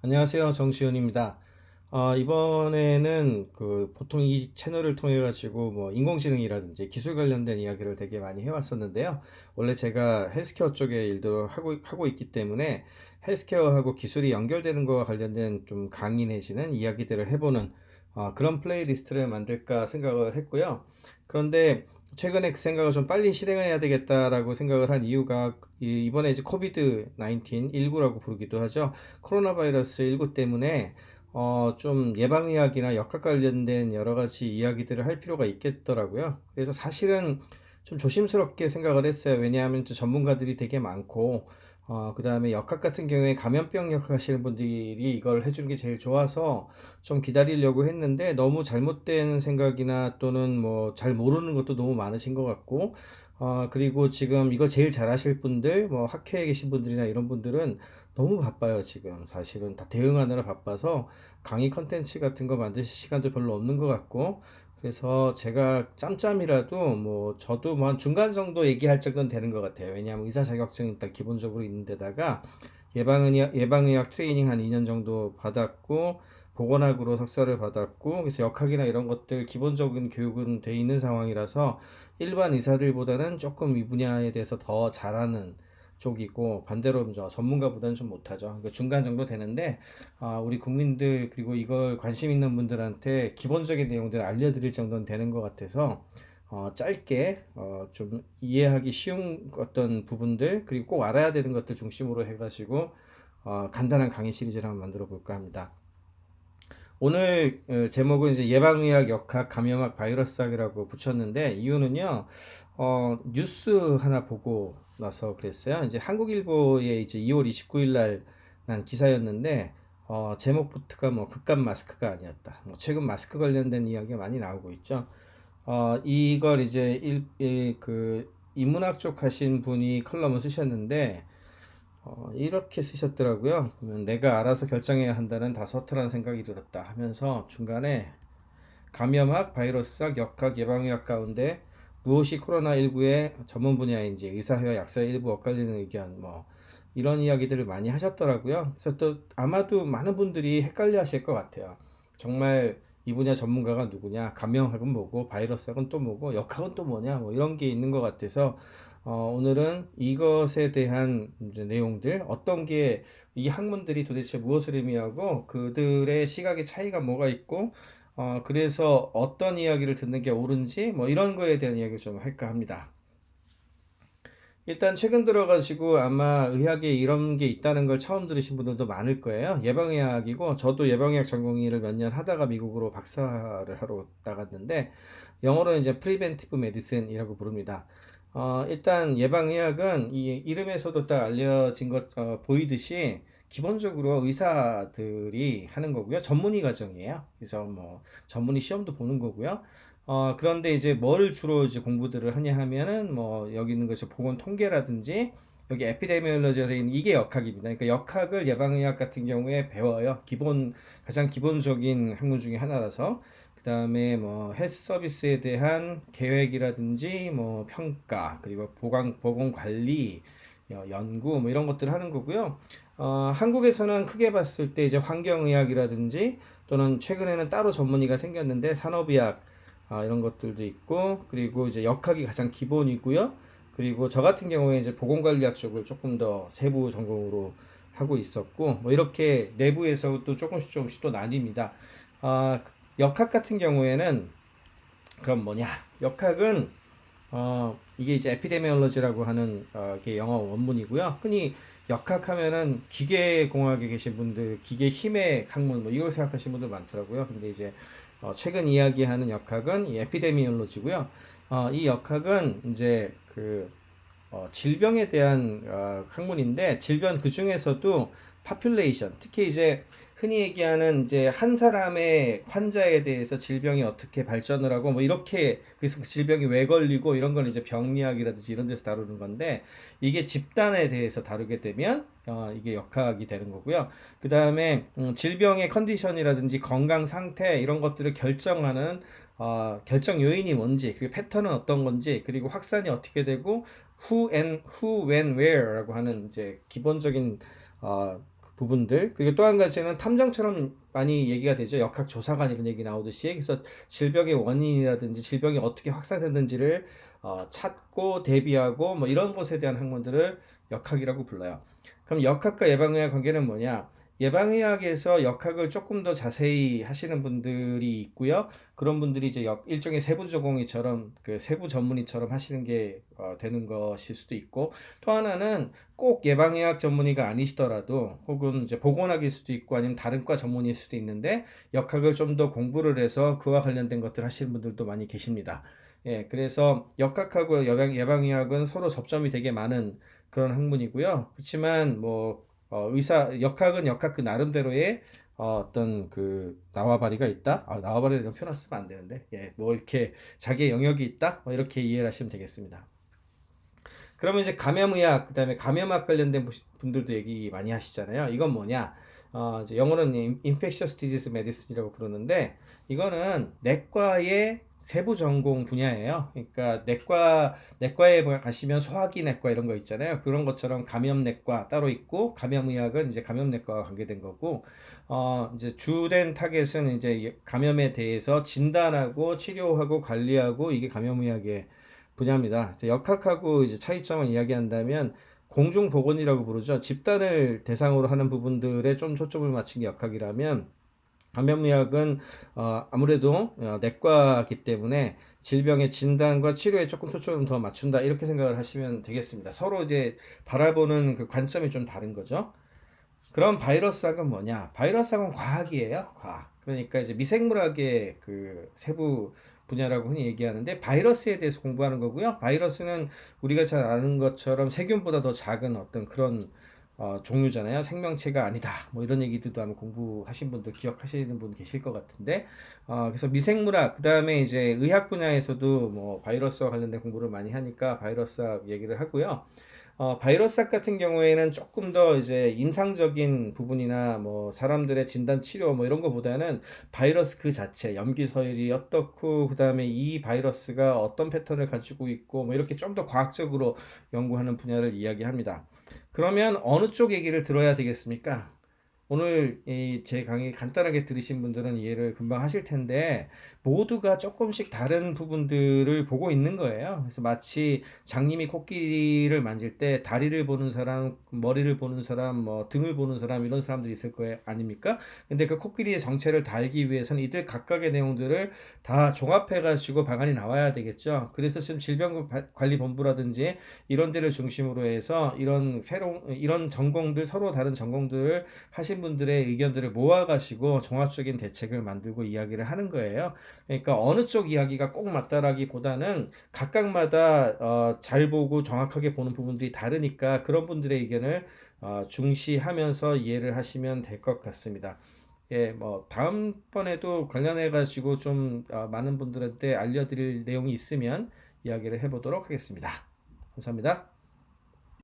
안녕하세요. 정시훈입니다. 이번에는 보통 이 채널을 통해 가지고 뭐 인공지능이라든지 기술 관련된 이야기를 되게 많이 해왔었는데요. 원래 제가 헬스케어 쪽에 일도 하고 있기 때문에 헬스케어하고 기술이 연결되는 거와 관련된 좀 강의 내지는 이야기들을 해보는 그런 플레이리스트를 만들까 생각을 했고요. 그런데 최근에 그 생각을 좀 빨리 실행해야 되겠다라고 생각을 한 이유가 이번에 이제 코비드 19, 19라고 부르기도 하죠. 코로나 바이러스 19 때문에 좀 예방의학이나 역학 관련된 여러 가지 이야기들을 할 필요가 있겠더라고요. 그래서 사실은 좀 조심스럽게 생각을 했어요. 왜냐하면 또 전문가들이 되게 많고, 그 다음에 역학 같은 경우에 감염병 역학 하시는 분들이 이걸 해주는 게 제일 좋아서 좀 기다리려고 했는데 너무 잘못된 생각이나 또는 뭐 잘 모르는 것도 너무 많으신 것 같고, 그리고 지금 이거 제일 잘하실 분들, 뭐 학회에 계신 분들이나 이런 분들은 너무 바빠요, 지금. 사실은 다 대응하느라 바빠서 강의 컨텐츠 같은 거 만드실 시간도 별로 없는 것 같고, 그래서 제가 짬짬이라도 뭐 저도 뭐 한 중간 정도 얘기할 정도는 되는 것 같아요. 왜냐하면 의사 자격증이 일단 기본적으로 있는 데다가 예방의학 트레이닝 한 2년 정도 받았고, 보건학으로 석사를 받았고, 그래서 역학이나 이런 것들 기본적인 교육은 돼 있는 상황이라서 일반 의사들보다는 조금 이 분야에 대해서 더 잘하는 쪽이고, 반대로 저 전문가보다는 좀 못하죠. 그러니까 중간 정도 되는데, 우리 국민들 그리고 이걸 관심 있는 분들한테 기본적인 내용들을 알려드릴 정도는 되는 것 같아서 짧게 좀 이해하기 쉬운 어떤 부분들, 그리고 꼭 알아야 되는 것들 중심으로 해가지고 간단한 강의 시리즈를 한번 만들어 볼까 합니다. 오늘 제목은 이제 예방의학, 역학, 감염학, 바이러스학이라고 붙였는데, 이유는요, 뉴스 하나 보고 나서 그랬어요. 이제 한국일보에 이제 2월 29일 날 난 기사였는데, 제목부터가 뭐 극감 마스크가 아니었다. 뭐 최근 마스크 관련된 이야기가 많이 나오고 있죠. 이걸 이제 그 인문학 쪽 하신 분이 컬럼을 쓰셨는데, 이렇게 쓰셨더라고요. 내가 알아서 결정해야 한다는 다소탈한 생각이 들었다 하면서 중간에 감염학, 바이러스학, 역학, 예방의학 가운데 무엇이 코로나19의 전문 분야인지 의사회와 약사의 일부 엇갈리는 의견 뭐 이런 이야기들을 많이 하셨더라고요. 그래서 또 아마도 많은 분들이 헷갈려 하실 것 같아요. 정말 이 분야 전문가가 누구냐, 감염학은 뭐고 바이러스학은 또 뭐고 역학은 또 뭐냐, 뭐 이런 게 있는 것 같아서 오늘은 이것에 대한 이제 내용들, 어떤 게 이 학문들이 도대체 무엇을 의미하고 그들의 시각의 차이가 뭐가 있고, 그래서 어떤 이야기를 듣는 게 옳은지 뭐 이런 거에 대한 이야기를 좀 할까 합니다. 일단 최근 들어가지고 아마 의학에 이런 게 있다는 걸 처음 들으신 분들도 많을 거예요. 예방의학이고, 저도 예방의학 전공의를 몇 년 하다가 미국으로 박사를 하러 나갔는데, 영어로는 이제 Preventive Medicine이라고 부릅니다. 일단 예방의학은 이 이름에서도 딱 알려진 것 보이듯이 기본적으로 의사들이 하는 거고요. 전문의 과정이에요. 그래서 뭐 전문의 시험도 보는 거고요. 그런데 이제 뭘 주로 이제 공부들을 하냐 하면은 뭐 여기 있는 것이 보건 통계라든지, 여기 에피데미올로지가 되어 있는 이게 역학입니다. 그러니까 역학을 예방의학 같은 경우에 배워요. 가장 기본적인 학문 중에 하나라서. 그 다음에 뭐 헬스 서비스에 대한 계획이라든지 뭐 평가, 그리고 보건 관리, 연구 뭐 이런 것들을 하는 거고요. 한국에서는 크게 봤을 때 이제 환경의학이라든지, 또는 최근에는 따로 전문의가 생겼는데 산업의학, 이런 것들도 있고, 그리고 이제 역학이 가장 기본이고요. 그리고 저 같은 경우에 이제 보건관리학 쪽을 조금 더 세부 전공으로 하고 있었고, 뭐 이렇게 내부에서 또 조금씩 또 나뉩니다. 아, 역학 같은 경우에는 그럼 뭐냐? 역학은 이게 이제 에피데미올로지라고 하는 게 영어 원문이고요. 흔히 역학하면은 기계공학에 계신 분들, 기계 힘의 학문 뭐 이걸 생각하시는 분들 많더라고요. 근데 이제 최근 이야기하는 역학은 이 에피데미올로지고요. 이 역학은 이제 질병에 대한 학문인데, 질병 그 중에서도 파퓰레이션, 특히 이제 흔히 얘기하는 이제 한 사람의 환자에 대해서 질병이 어떻게 발전을 하고 뭐 이렇게, 그래서 그 질병이 왜 걸리고 이런 걸 이제 병리학이라든지 이런 데서 다루는 건데, 이게 집단에 대해서 다루게 되면 이게 역학이 되는 거고요. 그 다음에 질병의 컨디션이라든지 건강 상태 이런 것들을 결정하는 결정 요인이 뭔지, 그리고 패턴은 어떤 건지, 그리고 확산이 어떻게 되고 who, when, where라고 하는 이제 기본적인 부분들. 그리고 또 한 가지는 탐정처럼 많이 얘기가 되죠. 역학조사관 이런 얘기 나오듯이. 그래서 질병의 원인이라든지 질병이 어떻게 확산됐는지를 찾고 대비하고 뭐 이런 것에 대한 학문들을 역학이라고 불러요. 그럼 역학과 예방의학 관계는 뭐냐? 예방의학에서 역학을 조금 더 자세히 하시는 분들이 있고요. 그런 분들이 이제 일종의 세부 전공의처럼 그 세부 전문의처럼 하시는 게 되는 것일 수도 있고, 또 하나는 꼭 예방의학 전문의가 아니시더라도 혹은 이제 보건학일 수도 있고 아니면 다른 과 전문의일 수도 있는데 역학을 좀 더 공부를 해서 그와 관련된 것들 하시는 분들도 많이 계십니다. 예, 그래서 역학하고 예방의학은 서로 접점이 되게 많은 그런 학문이고요. 그렇지만 뭐 역학은 역학 그 나름대로의 어떤 그 나와바리가 있다. 나와바리 이런 표현 쓰면 안 되는데, 예, 뭐 이렇게 자기의 영역이 있다. 뭐 이렇게 이해를 하시면 되겠습니다. 그러면 이제 감염의학, 그다음에 감염학 관련된 분들도 얘기 많이 하시잖아요. 이건 뭐냐? 이제 영어로는 Infectious Disease Medicine이라고 부르는데, 이거는 내과의 세부 전공 분야예요. 그러니까 내과에 가시면 소화기 내과 이런 거 있잖아요. 그런 것처럼 감염내과 따로 있고, 감염의학은 이제 감염내과와 관계된 거고, 이제 주된 타겟은 이제 감염에 대해서 진단하고 치료하고 관리하고 이게 감염의학의 분야입니다. 이제 역학하고 이제 차이점을 이야기한다면 공중보건이라고 부르죠. 집단을 대상으로 하는 부분들에 좀 초점을 맞춘 게 역학이라면, 감염의학은 아무래도 내과이기 때문에 질병의 진단과 치료에 조금 초점을 더 맞춘다 이렇게 생각을 하시면 되겠습니다. 서로 이제 바라보는 그 관점이 좀 다른 거죠. 그럼 바이러스학은 뭐냐? 바이러스학은 과학이에요. 과학. 그러니까 이제 미생물학의 그 세부 분야라고 흔히 얘기하는데 바이러스에 대해서 공부하는 거고요. 바이러스는 우리가 잘 아는 것처럼 세균보다 더 작은 어떤 그런 종류잖아요. 생명체가 아니다. 뭐 이런 얘기들도 아마 공부하신 분들 기억하시는 분 계실 것 같은데, 그래서 미생물학, 그 다음에 이제 의학 분야에서도 뭐 바이러스와 관련된 공부를 많이 하니까 바이러스학 얘기를 하고요. 바이러스학 같은 경우에는 조금 더 이제 임상적인 부분이나 뭐 사람들의 진단 치료 뭐 이런 거보다는 바이러스 그 자체, 염기 서열이 어떻고, 그다음에 이 바이러스가 어떤 패턴을 가지고 있고 뭐 이렇게 좀 더 과학적으로 연구하는 분야를 이야기합니다. 그러면 어느 쪽 얘기를 들어야 되겠습니까? 오늘 이 제 강의 간단하게 들으신 분들은 이해를 금방 하실 텐데, 모두가 조금씩 다른 부분들을 보고 있는 거예요. 그래서 마치 장님이 코끼리를 만질 때 다리를 보는 사람, 머리를 보는 사람, 뭐 등을 보는 사람 이런 사람들이 있을 거예요. 아닙니까? 근데 그 코끼리의 정체를 다 알기 위해서는 이들 각각의 내용들을 다 종합해 가지고 방안이 나와야 되겠죠. 그래서 지금 질병관리본부라든지 이런 데를 중심으로 해서 이런 전공들, 서로 다른 전공들을 하신 분들의 의견들을 모아가지고 종합적인 대책을 만들고 이야기를 하는 거예요. 그러니까 어느 쪽 이야기가 꼭 맞다라기보다는 각각마다 잘 보고 정확하게 보는 부분들이 다르니까 그런 분들의 의견을 중시하면서 이해를 하시면 될 것 같습니다. 예, 뭐 다음번에도 관련해 가지고 좀 많은 분들한테 알려드릴 내용이 있으면 이야기를 해보도록 하겠습니다. 감사합니다.